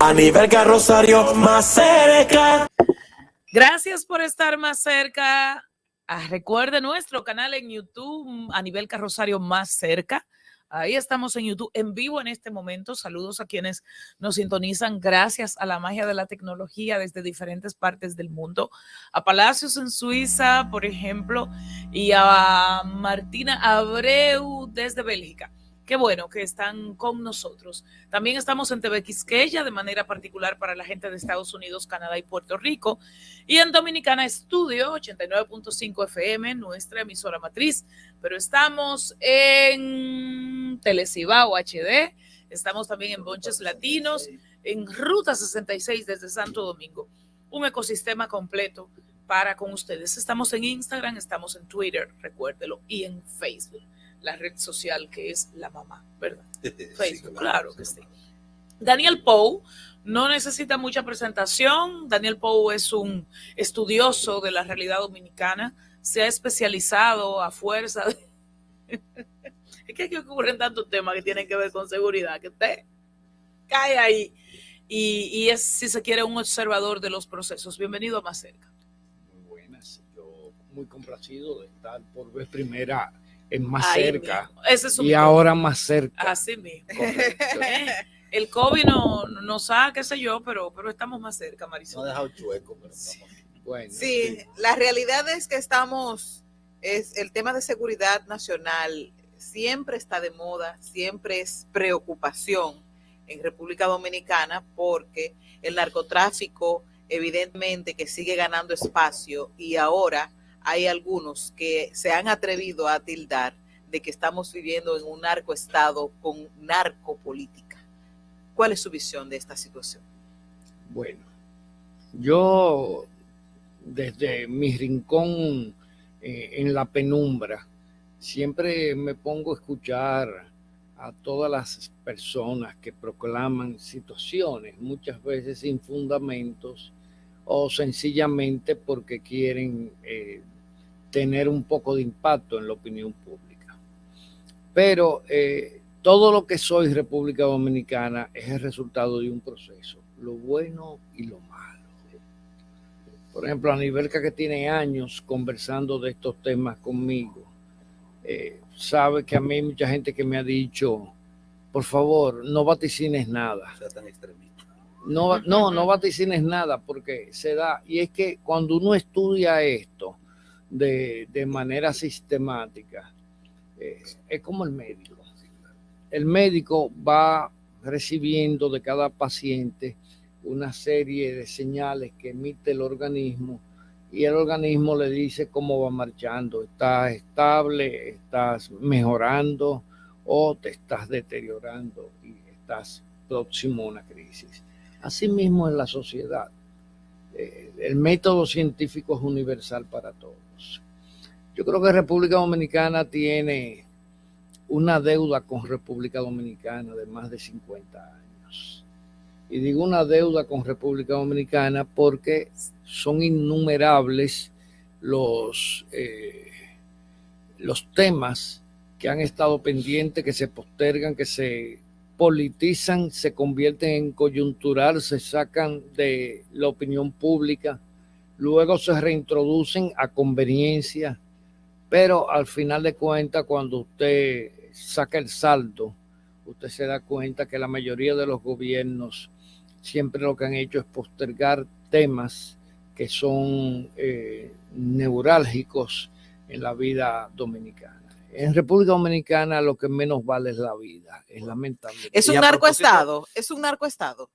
Aniverca Rosario más cerca. Gracias por estar más cerca. Recuerde nuestro canal en YouTube, Aniverca Rosario más cerca. Ahí estamos en YouTube en vivo en este momento. Saludos a quienes nos sintonizan gracias a la magia de la tecnología desde diferentes partes del mundo. A Palacios en Suiza, por ejemplo, y a Martina Abreu desde Bélgica. Qué bueno que están con nosotros. También estamos en TV Quisqueya, de manera particular para la gente de Estados Unidos, Canadá y Puerto Rico. Y en Dominicana Estudio, 89.5 FM, nuestra emisora matriz. Pero estamos en Telecibao HD, estamos también en Bonches Latinos, en Ruta 66 desde Santo Domingo. Un ecosistema completo para con ustedes. Estamos en Instagram, estamos en Twitter, recuérdelo, y en Facebook, la red social que es la mamá, ¿verdad? Facebook, sí, claro que sí. Daniel Pou no necesita mucha presentación. Daniel Pou es un estudioso de la realidad dominicana, se ha especializado a fuerza de... Es que aquí ocurren tantos temas que tienen que ver con seguridad, que usted cae ahí y es, si se quiere, un observador de los procesos. Bienvenido a Más Cerca. Muy buenas, yo muy complacido de estar por vez primera en Más Cerca. Ese es y ahora Más Cerca. Así mismo. El COVID no sabe, qué sé yo, pero estamos más cerca, Marisol. No ha dejado chueco, pero sí. Bueno, sí, la realidad es que el tema de seguridad nacional siempre está de moda, siempre es preocupación en República Dominicana porque el narcotráfico evidentemente que sigue ganando espacio y ahora hay algunos que se han atrevido a tildar de que estamos viviendo en un narcoestado con narcopolítica. ¿Cuál es su visión de esta situación? Bueno, yo desde mi rincón en la penumbra siempre me pongo a escuchar a todas las personas que proclaman situaciones, muchas veces sin fundamentos o sencillamente porque quieren tener un poco de impacto en la opinión pública. Pero todo lo que soy República Dominicana es el resultado de un proceso, lo bueno y lo malo. Por ejemplo, Aniverca, que tiene años conversando de estos temas conmigo, sabe que a mí hay mucha gente que me ha dicho, por favor, no vaticines nada. O sea, tan extremista. No vaticines nada porque se da. Y es que cuando uno estudia esto de manera sistemática, es como el médico. El médico va recibiendo de cada paciente una serie de señales que emite el organismo y el organismo le dice cómo va marchando. ¿Estás estable? ¿Estás mejorando? ¿O te estás deteriorando y estás próximo a una crisis? Asimismo en la sociedad. El método científico es universal para todos. Yo creo que República Dominicana tiene una deuda con República Dominicana de más de 50 años. Y digo una deuda con República Dominicana porque son innumerables los temas que han estado pendientes, que se postergan, que se politizan, se convierten en coyuntural, se sacan de la opinión pública, luego se reintroducen a conveniencia, pero al final de cuentas, cuando usted saca el saldo, usted se da cuenta que la mayoría de los gobiernos siempre lo que han hecho es postergar temas que son neurálgicos en la vida dominicana. En República Dominicana lo que menos vale es la vida, es lamentable. ¿Es un narcoestado? ¿Es un narcoestado?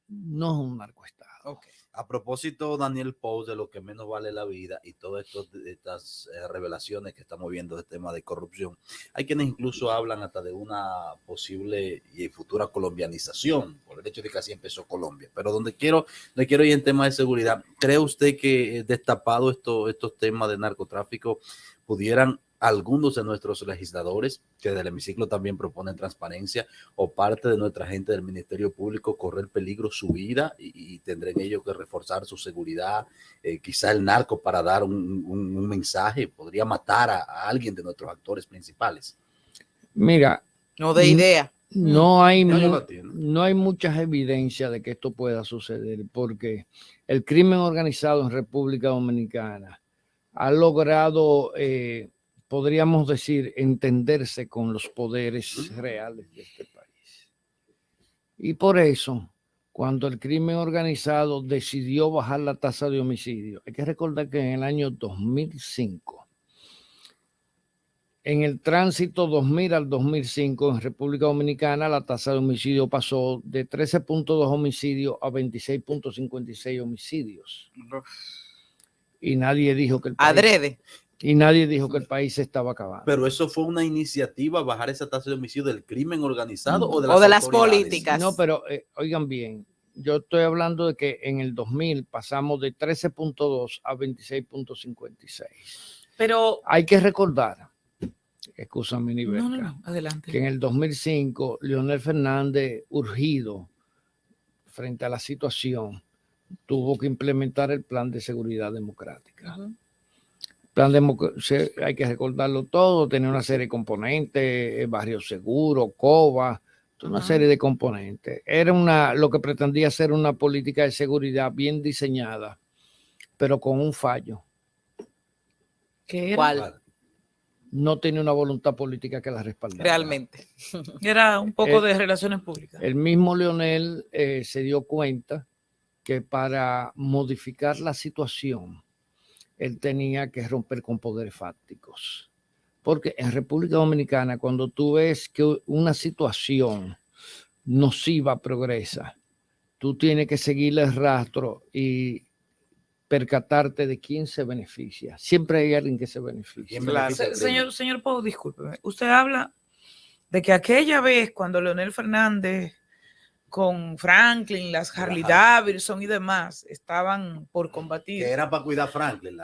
No es un narcoestado. Okay. A propósito, Daniel Pou, de lo que menos vale la vida y todas estas revelaciones que estamos viendo de tema de corrupción, hay quienes incluso hablan hasta de una posible y futura colombianización, por el hecho de que así empezó Colombia. Pero donde quiero ir en tema de seguridad, ¿cree usted que destapado estos temas de narcotráfico pudieran algunos de nuestros legisladores, que del hemiciclo también proponen transparencia, o parte de nuestra gente del Ministerio Público correr peligro su vida y tendrán ellos que reforzar su seguridad? Quizá el narco, para dar un mensaje, podría matar a alguien de nuestros actores principales. Mira, no de idea. No hay, No, yo mu- la tiene. no hay muchas evidencias de que esto pueda suceder, porque el crimen organizado en República Dominicana ha logrado, podríamos decir, entenderse con los poderes reales de este país. Y por eso, cuando el crimen organizado decidió bajar la tasa de homicidio, hay que recordar que en el año 2005, en el tránsito 2000 al 2005 en República Dominicana, la tasa de homicidio pasó de 13.2 homicidios a 26.56 homicidios. Y nadie dijo que el país, Adrede. y nadie dijo que el país se estaba acabando. Pero eso fue una iniciativa, bajar esa tasa de homicidio del crimen organizado o de O de las autoridades? políticas. No, pero oigan bien, yo estoy hablando de que en el 2000 pasamos de 13.2 a 26.56. Pero, Hay que recordar, excúsame, Nivelka, no, adelante. que en el 2005 Leonel Fernández, urgido frente a la situación, tuvo que implementar el plan de seguridad democrática. Ujú. Hay que recordarlo todo, tenía una serie de componentes, barrio seguro, COBA, una Ajá. serie de componentes. Era lo que pretendía ser una política de seguridad bien diseñada, pero con un fallo. ¿Qué era? ¿Cuál? No tenía una voluntad política que la respaldara. Realmente. Era un poco de relaciones públicas. El mismo Leonel se dio cuenta que para modificar la situación, él tenía que romper con poderes fácticos. Porque en República Dominicana, cuando tú ves que una situación nociva progresa, tú tienes que seguirle el rastro y percatarte de quién se beneficia. Siempre hay alguien que se beneficia. ¿Quién beneficia al crimen? Señor Pau, discúlpeme. Usted habla de que aquella vez cuando Leonel Fernández con Franklin, las Harley Davidson y demás estaban por combatir. Que era para cuidar a Franklin.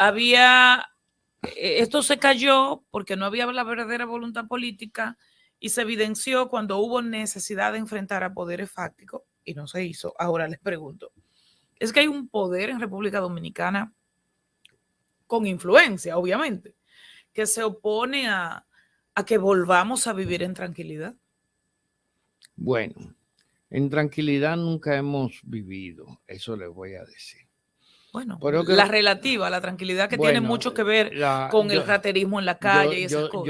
Esto se cayó porque no había la verdadera voluntad política y se evidenció cuando hubo necesidad de enfrentar a poderes fácticos y no se hizo. Ahora les pregunto, es que hay un poder en República Dominicana con influencia, obviamente, que se opone a que volvamos a vivir en tranquilidad. Bueno, en tranquilidad nunca hemos vivido, eso les voy a decir. Bueno, Pero la relativa, la tranquilidad que tiene mucho que ver con el raterismo en la calle y esas cosas.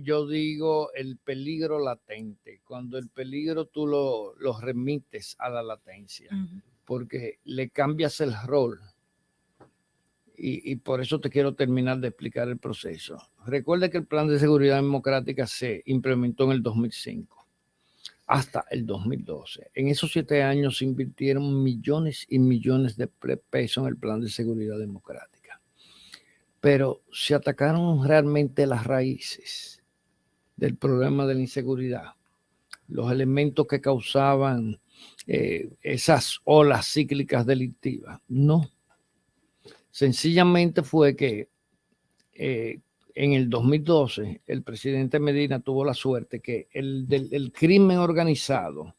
Yo digo el peligro latente, cuando el peligro tú lo remites a la latencia, porque le cambias el rol. Y por eso te quiero terminar de explicar el proceso. Recuerde que el Plan de Seguridad Democrática se implementó en el 2005 hasta el 2012. En esos 7 años se invirtieron millones y millones de pesos en el Plan de Seguridad Democrática. Pero se atacaron realmente las raíces del problema de la inseguridad, los elementos que causaban esas olas cíclicas delictivas. No. Sencillamente fue que en el 2012 el presidente Medina tuvo la suerte que el crimen organizado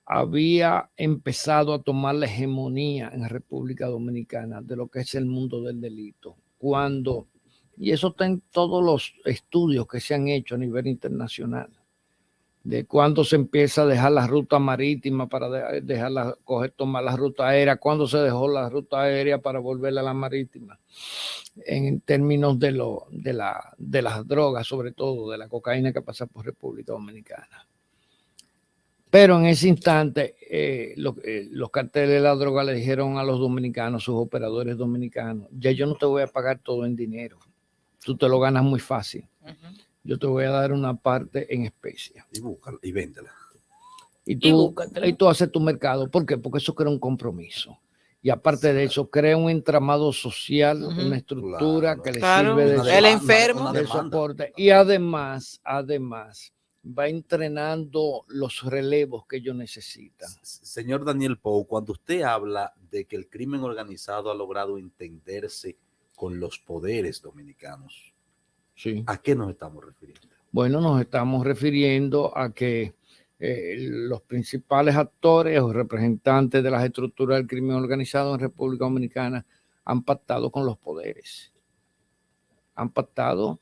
había empezado a tomar la hegemonía en República Dominicana de lo que es el mundo del delito. Y eso está en todos los estudios que se han hecho a nivel internacional, de cuándo se empieza a dejar la ruta marítima para tomar la ruta aérea, cuándo se dejó la ruta aérea para volverla a la marítima, en términos de las drogas, sobre todo de la cocaína que pasa por República Dominicana. Pero en ese instante, los carteles de la droga le dijeron a los dominicanos, sus operadores dominicanos, ya yo no te voy a pagar todo en dinero, tú te lo ganas muy fácil. Yo te voy a dar una parte en especie. Y búscala y véndela. Y tú haces tu mercado. ¿Por qué? Porque eso crea un compromiso. Y aparte de eso, crea un entramado social, una estructura que le sirve el enfermo de soporte. Y además va entrenando los relevos que ellos necesitan. Señor Daniel Pou, cuando usted habla de que el crimen organizado ha logrado entenderse con los poderes dominicanos, sí, ¿a qué nos estamos refiriendo? Bueno, nos estamos refiriendo a que los principales actores o representantes de las estructuras del crimen organizado en República Dominicana han pactado con los poderes. Han pactado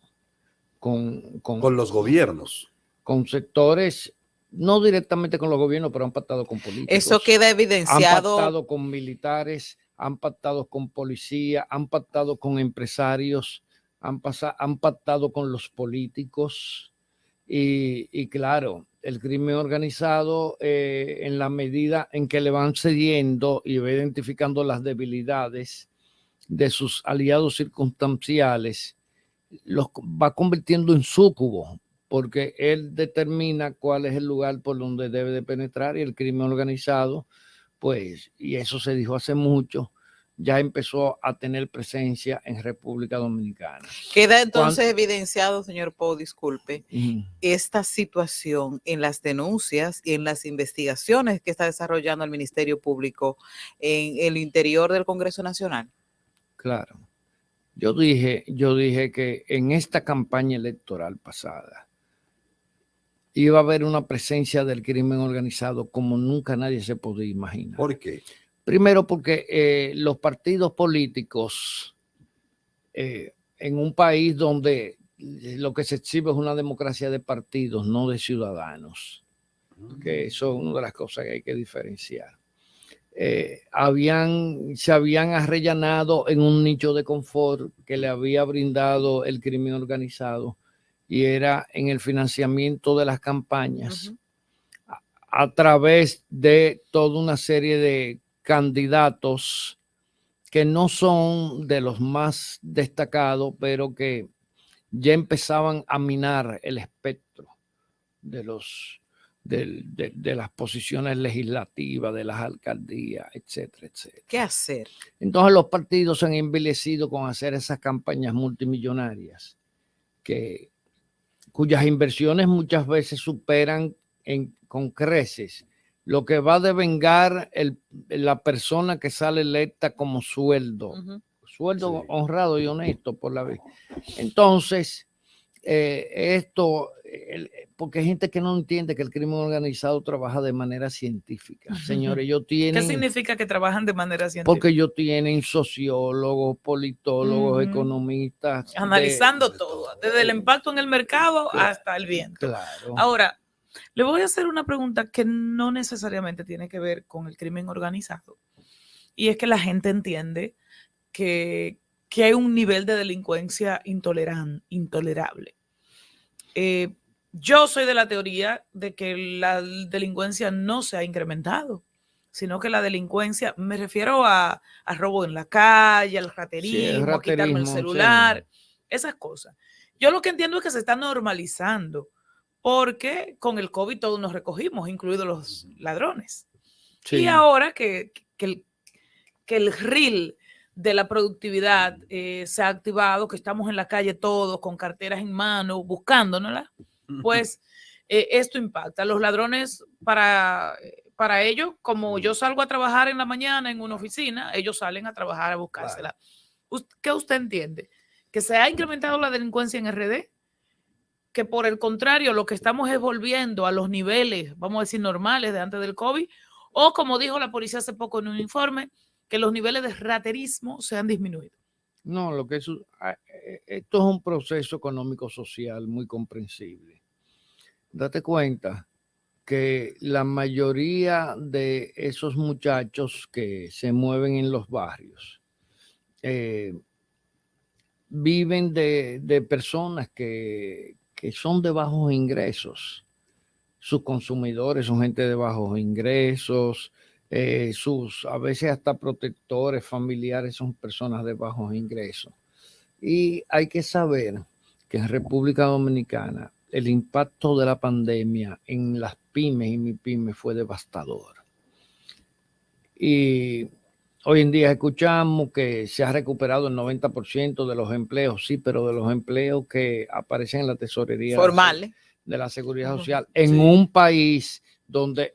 con los gobiernos. con sectores, no directamente con los gobiernos, pero han pactado con políticos. Eso queda Han evidenciado. pactado con militares, han pactado con policía, han pactado con empresarios, han pactado con los políticos y claro, el crimen organizado en la medida en que le van cediendo y va identificando las debilidades de sus aliados circunstanciales, los va convirtiendo en súcubos, porque él determina cuál es el lugar por donde debe de penetrar y el crimen organizado, pues, y eso se dijo hace mucho, ya empezó a tener presencia en República Dominicana. Queda entonces evidenciado, señor Pou, disculpe, Uh-huh. esta situación en las denuncias y en las investigaciones que está desarrollando el Ministerio Público en el interior del Congreso Nacional. Claro. Yo dije que en esta campaña electoral pasada iba a haber una presencia del crimen organizado como nunca nadie se podía imaginar. ¿Por qué? Primero porque los partidos políticos en un país donde lo que se exhibe es una democracia de partidos, no de ciudadanos, que eso es una de las cosas que hay que diferenciar. Se habían arrellanado en un nicho de confort que le había brindado el crimen organizado y era en el financiamiento de las campañas a través de toda una serie de candidatos que no son de los más destacados, pero que ya empezaban a minar el espectro de las posiciones legislativas, de las alcaldías, etcétera, etcétera. ¿Qué hacer? Entonces los partidos se han envilecido con hacer esas campañas multimillonarias cuyas inversiones muchas veces superan con creces lo que va a devengar la persona que sale electa como sueldo, sueldo sí, honrado y honesto por la vida. Entonces, porque hay gente que no entiende que el crimen organizado trabaja de manera científica. Señores, ellos tienen... ¿Qué significa que trabajan de manera científica? Porque ellos tienen sociólogos, politólogos, economistas. Analizando todo, desde el impacto en el mercado hasta el viento. Claro. Ahora, le voy a hacer una pregunta que no necesariamente tiene que ver con el crimen organizado. Y es que la gente entiende que hay un nivel de delincuencia intolerable. Yo soy de la teoría de que la delincuencia no se ha incrementado, sino que la delincuencia, me refiero a robo en la calle, al raterismo, a quitarme el celular, esas cosas. Yo lo que entiendo es que se está normalizando, porque con el COVID todos nos recogimos, incluidos los ladrones. Sí. Y ahora que el reel de la productividad se ha activado, que estamos en la calle todos con carteras en mano, buscándonosla, pues esto impacta. Los ladrones, para ellos, como yo salgo a trabajar en la mañana en una oficina, ellos salen a trabajar a buscársela. Claro. ¿Qué usted entiende? ¿Que se ha incrementado la delincuencia en RD? Que por el contrario, lo que estamos es volviendo a los niveles, vamos a decir, normales de antes del COVID, o como dijo la policía hace poco en un informe, que los niveles de raterismo se han disminuido. No, esto es un proceso económico-social muy comprensible. Date cuenta que la mayoría de esos muchachos que se mueven en los barrios viven de personas que son de bajos ingresos. Sus consumidores son gente de bajos ingresos, a veces hasta protectores familiares son personas de bajos ingresos. Y hay que saber que en República Dominicana el impacto de la pandemia en las pymes y MIPYMES fue devastador. Y hoy en día escuchamos que se ha recuperado el 90% de los empleos, sí, pero de los empleos que aparecen en la tesorería formales de la Seguridad Social, en un país donde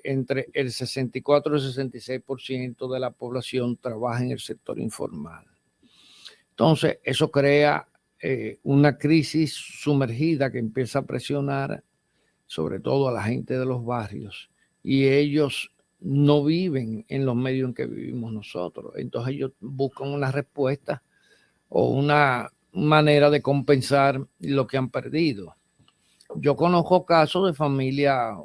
entre el 64 y el 66% de la población trabaja en el sector informal. Entonces, eso crea una crisis sumergida que empieza a presionar sobre todo a la gente de los barrios, y ellos no viven en los medios en que vivimos nosotros. Entonces ellos buscan una respuesta o una manera de compensar lo que han perdido. Yo conozco casos de familias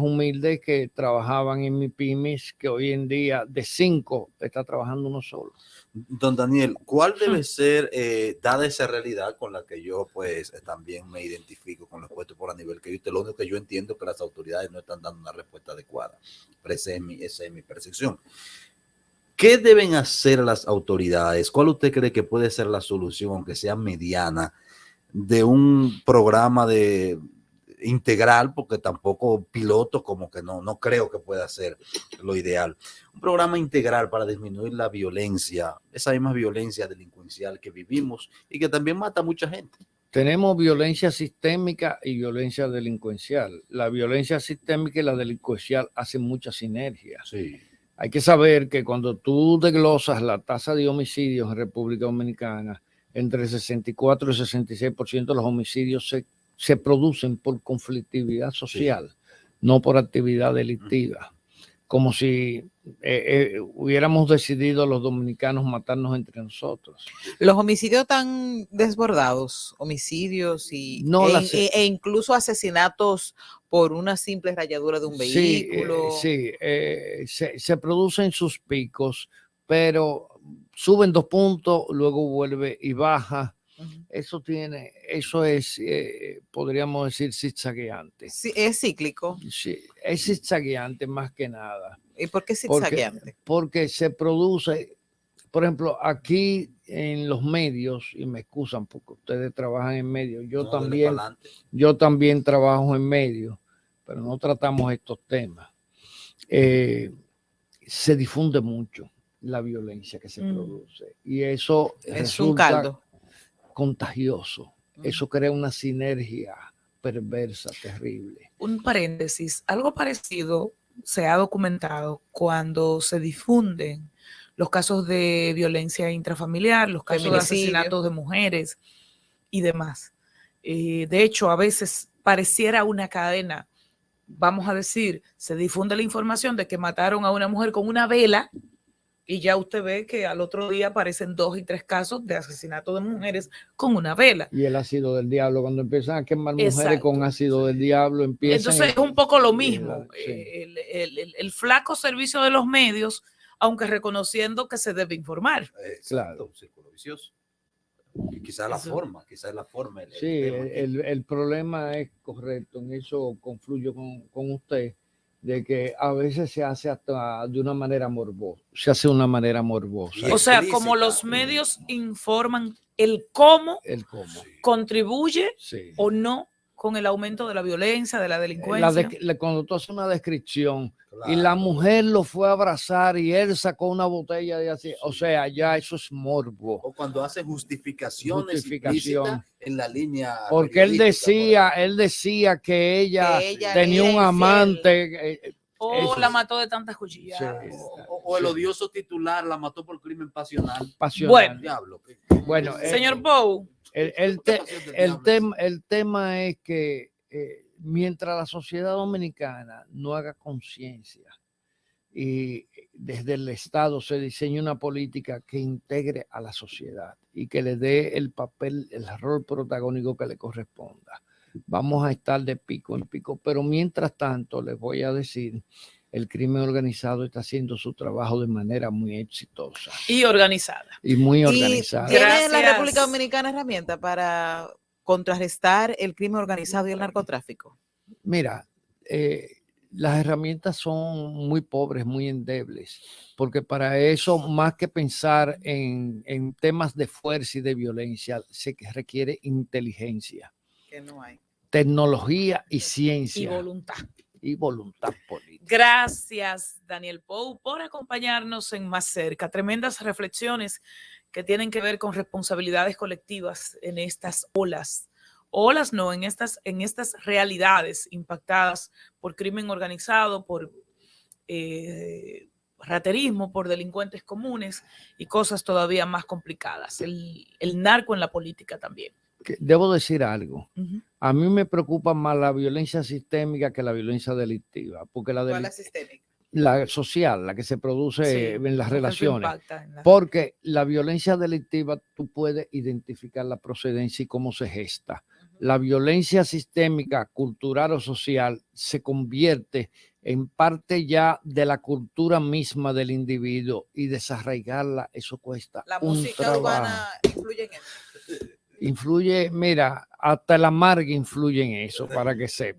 humildes que trabajaban en MIPYMES, que hoy en día de 5 está trabajando uno solo. Don Daniel, ¿cuál debe ser, dada esa realidad con la que yo pues también me identifico con los puestos por a nivel que yo, lo único que yo entiendo es que las autoridades no están dando una respuesta adecuada? Pero esa es mi percepción. ¿Qué deben hacer las autoridades? ¿Cuál usted cree que puede ser la solución, aunque sea mediana, de un programa de integral, porque tampoco piloto como que no creo que pueda ser lo ideal? Un programa integral para disminuir la violencia, esa misma violencia delincuencial que vivimos y que también mata a mucha gente. Tenemos violencia sistémica y violencia delincuencial. La violencia sistémica y la delincuencial hacen mucha sinergia. Sí. Hay que saber que cuando tú desglosas la tasa de homicidios en República Dominicana, entre el 64 y el 66% de los homicidios se producen por conflictividad social, no por actividad delictiva. Como si hubiéramos decidido los dominicanos matarnos entre nosotros. Los homicidios están desbordados, homicidios e incluso asesinatos por una simple rayadura de un vehículo. Se producen sus picos, pero suben 2 puntos, luego vuelve y baja. Eso es, podríamos decir, zigzagueante. Sí, es cíclico. Sí, es zigzagueante más que nada. ¿Y por qué zigzagueante? Porque se produce, por ejemplo, aquí en los medios, y me excusan porque ustedes trabajan en medios, yo también trabajo en medios, pero no tratamos estos temas. Se difunde mucho la violencia que se produce y eso es un caldo contagioso. Eso crea una sinergia perversa, terrible. Un paréntesis, algo parecido se ha documentado cuando se difunden los casos de violencia intrafamiliar, los casos de asesinatos de mujeres y demás. De hecho, a veces pareciera una cadena. Vamos a decir, se difunde la información de que mataron a una mujer con una vela y ya usted ve que al otro día aparecen 2 y 3 casos de asesinato de mujeres con una vela. Y el ácido del diablo, cuando empiezan a quemar mujeres con ácido del diablo, empiezan... Entonces es un poco lo mismo, el flaco servicio de los medios, aunque reconociendo que se debe informar. Claro. Un círculo vicioso. Quizás la forma. El problema es correcto, en eso confluyo con usted, de que a veces se hace hasta de una manera morbosa. O sea, como los medios informan el cómo contribuye o no con el aumento de la violencia, de la delincuencia. Cuando tú haces una descripción y la mujer lo fue a abrazar y él sacó una botella de así, o sea, ya eso es morbo. O cuando hace justificaciones en la línea. Porque él decía que ella tenía un amante. La mató de tantas cuchillas. O el odioso titular la mató por crimen pasional. Bueno, señor Pou. El tema es que mientras la sociedad dominicana no haga conciencia y desde el Estado se diseñe una política que integre a la sociedad y que le dé el papel, el rol protagónico que le corresponda, vamos a estar de pico en pico. Pero mientras tanto, les voy a decir, el crimen organizado está haciendo su trabajo de manera muy exitosa. Y organizada. Y muy organizada. ¿Tiene la República Dominicana herramientas para contrarrestar el crimen organizado y el narcotráfico? Mira, las herramientas son muy pobres, muy endebles, porque para eso, más que pensar en temas de fuerza y de violencia, se requiere inteligencia. Que no hay. Tecnología y ciencia. Y voluntad política. Gracias, Daniel Pou, por acompañarnos en Más Cerca. Tremendas reflexiones que tienen que ver con responsabilidades colectivas en estas en estas realidades impactadas por crimen organizado, por raterismo, por delincuentes comunes y cosas todavía más complicadas. El narco en la política también. Debo decir algo. A mí me preocupa más la violencia sistémica que la violencia delictiva. Porque ¿Cuál es sistémica? La social, la que se produce en las relaciones. Porque la violencia delictiva tú puedes identificar la procedencia y cómo se gesta. la violencia sistémica, cultural o social se convierte en parte ya de la cultura misma del individuo y desarraigarla, eso cuesta La un música trabajo. urbana influye en eso. Influye, mira, hasta la amarga influye en eso, para que sepas.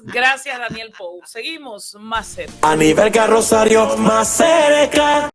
Gracias Daniel Pou. Seguimos más cerca. A nivel Rosario más cerca.